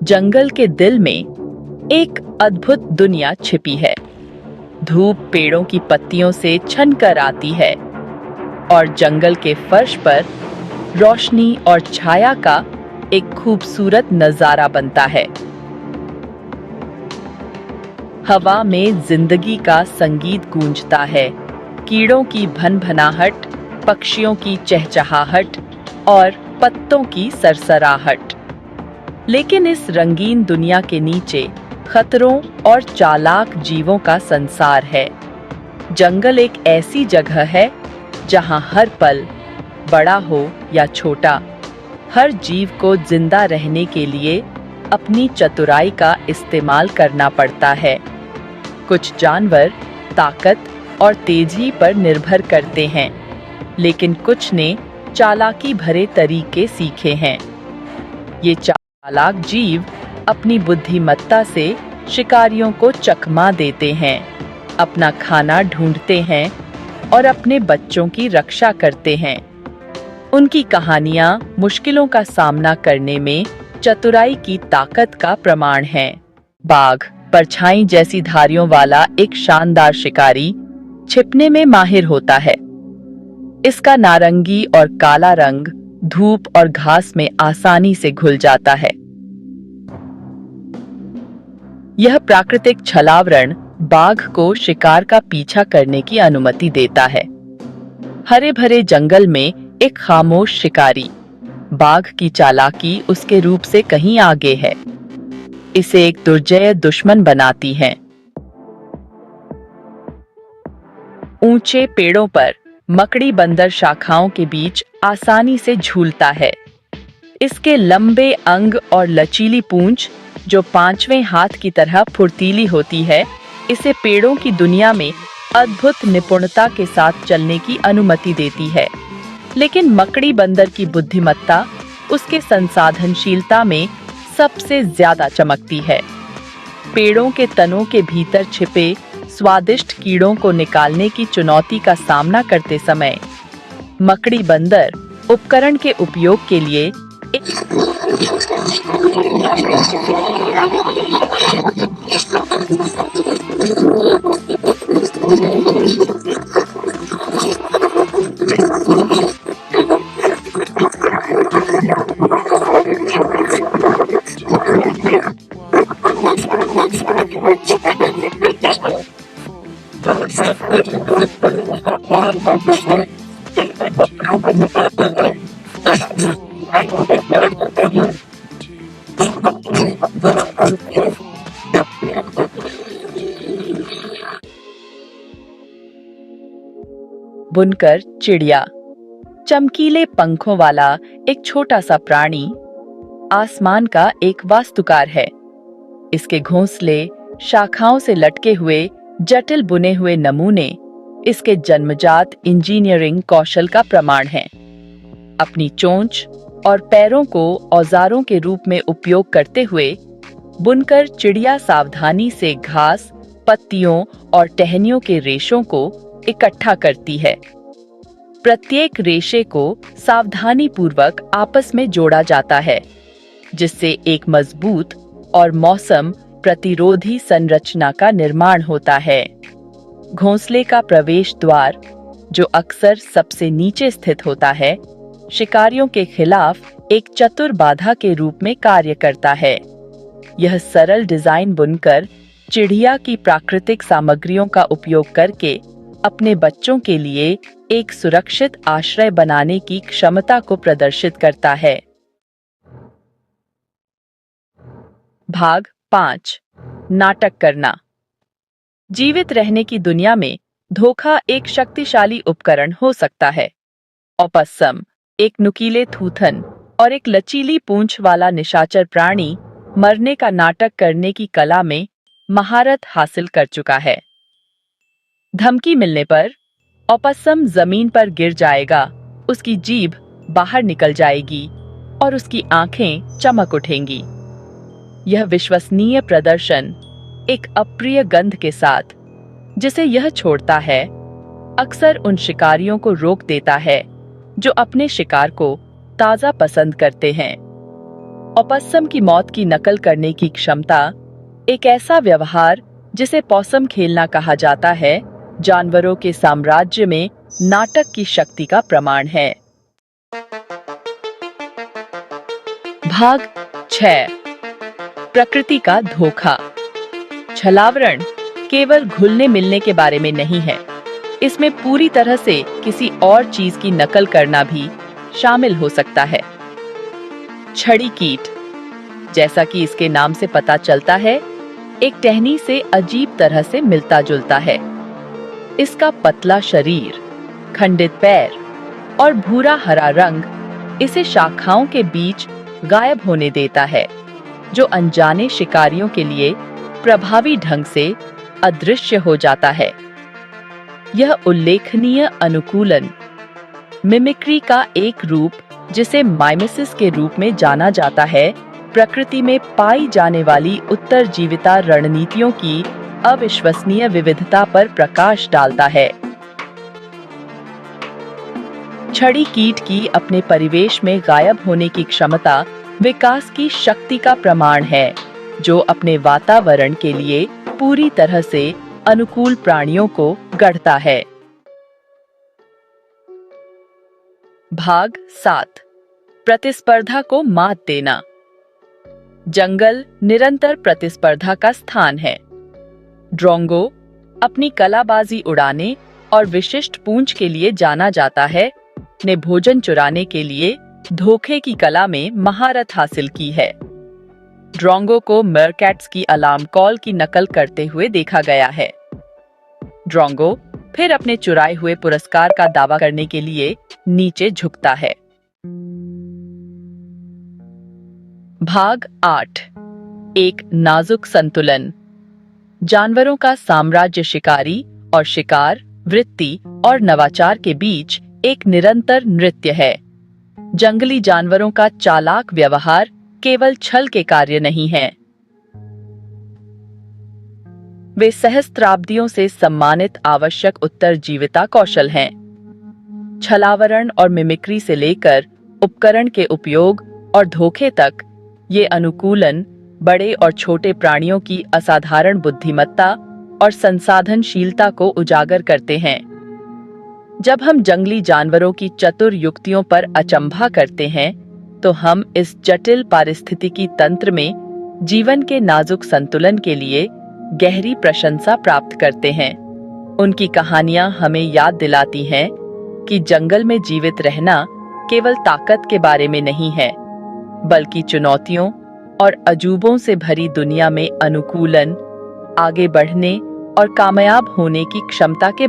जंगल के दिल में एक अद्भुत दुनिया छिपी है। धूप पेड़ों की पत्तियों से छनकर आती है और जंगल के फर्श पर रोशनी और छाया का एक खूबसूरत नजारा बनता है। हवा में जिंदगी का संगीत गूंजता है, कीड़ों की भनभनाहट, पक्षियों की चहचहाहट और पत्तों की सरसराहट। लेकिन इस रंगीन दुनिया के नीचे खतरों और चालाक जीवों का संसार है। जंगल एक ऐसी जगह है जहां हर पल, बड़ा हो या छोटा, हर जीव को जिंदा रहने के लिए अपनी चतुराई का इस्तेमाल करना पड़ता है। कुछ जानवर ताकत और तेजी पर निर्भर करते हैं, लेकिन कुछ ने चालाकी भरे तरीके सीखे हैं। ये चालाक जीव अपनी बुद्धिमत्ता से शिकारियों को चकमा देते हैं, अपना खाना ढूंढते हैं और अपने बच्चों की रक्षा करते हैं। उनकी कहानियां मुश्किलों का सामना करने में चतुराई की ताकत का प्रमाण हैं। बाघ परछाई जैसी धारियों वाला एक शानदार शिकारी छिपने में माहिर होता है। इसका नारंगी और काला रंग धूप और घास में आसानी से घुल जाता है। यह प्राकृतिक छलावरण बाघ को शिकार का पीछा करने की अनुमति देता है। हरे भरे जंगल में एक खामोश शिकारी, बाघ की चालाकी उसके रूप से कहीं आगे है। इसे एक दुर्जय दुश्मन बनाती है। ऊंचे पेड़ों पर मकड़ी बंदर शाखाओं के बीच आसानी से झूलता है। इसके लंबे अंग और लचीली पूंछ, जो पांचवें हाथ की तरह फुर्तीली होती है, इसे पेड़ों की दुनिया में अद्भुत निपुणता के साथ चलने की अनुमति देती है। लेकिन मकड़ी बंदर की बुद्धिमत्ता उसके संसाधनशीलता में सबसे ज्यादा चमकती है। पेड़ों के तनों के भीतर छिपे स्वादिष्ट कीड़ों को निकालने की चुनौती का सामना करते समय मकड़ी बंदर उपकरण के उपयोग के लिए बुनकर चिड़िया, चमकीले पंखों वाला एक छोटा सा प्राणी, आसमान का एक वास्तुकार है। इसके घोंसले, शाखाओं से लटके हुए जटिल बुने हुए नमूने इसके जन्मजात इंजीनियरिंग कौशल का प्रमाण हैं। अपनी चोंच और पैरों को औजारों के रूप में उपयोग करते हुए बुनकर चिड़िया सावधानी से घास, पत्तियों और टहनियों के रेशों को इकट्ठा करती है। प्रत्येक रेशे को सावधानी पूर्वक आपस में जोड़ा जाता है, जिससे एक मजबूत और मौसम प्रतिरोधी संरचना का निर्माण होता है। घोंसले का प्रवेश द्वार, जो अक्सर सबसे नीचे स्थित होता है, शिकारियों के खिलाफ एक चतुर बाधा के रूप में कार्य करता है। यह सरल डिजाइन बुनकर चिड़िया की प्राकृतिक सामग्रियों का उपयोग करके अपने बच्चों के लिए एक सुरक्षित आश्रय बनाने की क्षमता को प्रदर्शित करता है। भाग 5, नाटक करना। जीवित रहने की दुनिया में धोखा एक शक्तिशाली उपकरण हो सकता है। ओपस्सम, एक नुकीले थूथन और एक लचीली पूंछ वाला निशाचर प्राणी, मरने का नाटक करने की कला में महारत हासिल कर चुका है। धमकी मिलने पर ओपस्सम जमीन पर गिर जाएगा, उसकी जीभ बाहर निकल जाएगी और उसकी आंखें चमक उठेंगी। यह विश्वसनीय प्रदर्शन एक अप्रिय गंध के साथ, जिसे यह छोड़ता है, अक्सर उन शिकारियों को रोक देता है जो अपने शिकार को ताजा पसंद करते हैं। opossum की मौत की नकल करने की क्षमता, एक ऐसा व्यवहार जिसे पॉसम खेलना कहा जाता है, जानवरों के साम्राज्य में नाटक की शक्ति का प्रमाण है। भाग 6। प्रकृति का धोखा। छलावरण केवल घुलने मिलने के बारे में नहीं है, इसमें पूरी तरह से किसी और चीज की नकल करना भी शामिल हो सकता है। छड़ी कीट, जैसा कि इसके नाम से पता चलता है, एक टहनी से अजीब तरह से मिलता जुलता है। इसका पतला शरीर, खंडित पैर और भूरा हरा रंग इसे शाखाओं के बीच गायब होने देता है, जो अनजाने शिकारियों के लिए प्रभावी ढंग से अदृश्य हो जाता है। यह उल्लेखनीय अनुकूलन, मिमिक्री का एक रूप जिसे माइमेसिस के रूप में जाना जाता है, प्रकृति में पाई जाने वाली उत्तरजीविता रणनीतियों की अविश्वसनीय विविधता पर प्रकाश डालता है। छड़ी कीट की अपने परिवेश में गायब होने की क्षमता विकास की शक्ति का प्रमाण है, जो अपने वातावरण के लिए पूरी तरह से अनुकूल प्राणियों को गढ़ता है। भाग 7। प्रतिस्पर्धा को मात देना। जंगल निरंतर प्रतिस्पर्धा का स्थान है। ड्रोंगो अपनी कलाबाजी उड़ाने और विशिष्ट पूंछ के लिए जाना जाता है, ने भोजन चुराने के लिए धोखे की कला में महारत हासिल की है। ड्रोंगो को मेरकैट्स की अलार्म कॉल की नकल करते हुए देखा गया है। ड्रोंगो फिर अपने चुराए हुए पुरस्कार का दावा करने के लिए नीचे झुकता है। भाग 8। एक नाजुक संतुलन। जानवरों का साम्राज्य शिकारी और शिकार, वृत्ति और नवाचार के बीच एक निरंतर नृत्य है। जंगली जानवरों का चालाक व्यवहार केवल छल के कार्य नहीं है। वे सहस्त्राब्दियों से सम्मानित आवश्यक उत्तरजीविता कौशल हैं। छलावरण और मिमिक्री से लेकर उपकरण के उपयोग और धोखे तक, ये अनुकूलन बड़े और छोटे प्राणियों की असाधारण बुद्धिमत्ता और संसाधनशीलता को उजागर करते हैं। जब हम जंगली जानवरों की चतुर युक्तियों पर अचंभा करते हैं, तो हम इस जटिल पारिस्थितिकी तंत्र में जीवन के नाजुक संतुलन के लिए गहरी प्रशंसा प्राप्त करते हैं। उनकी कहानियां हमें याद दिलाती हैं कि जंगल में जीवित रहना केवल ताकत के बारे में नहीं है, बल्कि चुनौतियों और अजूबों से भरी दुनिया में अनुकूलन, आगे बढ़ने और कामयाब होने की क्षमता के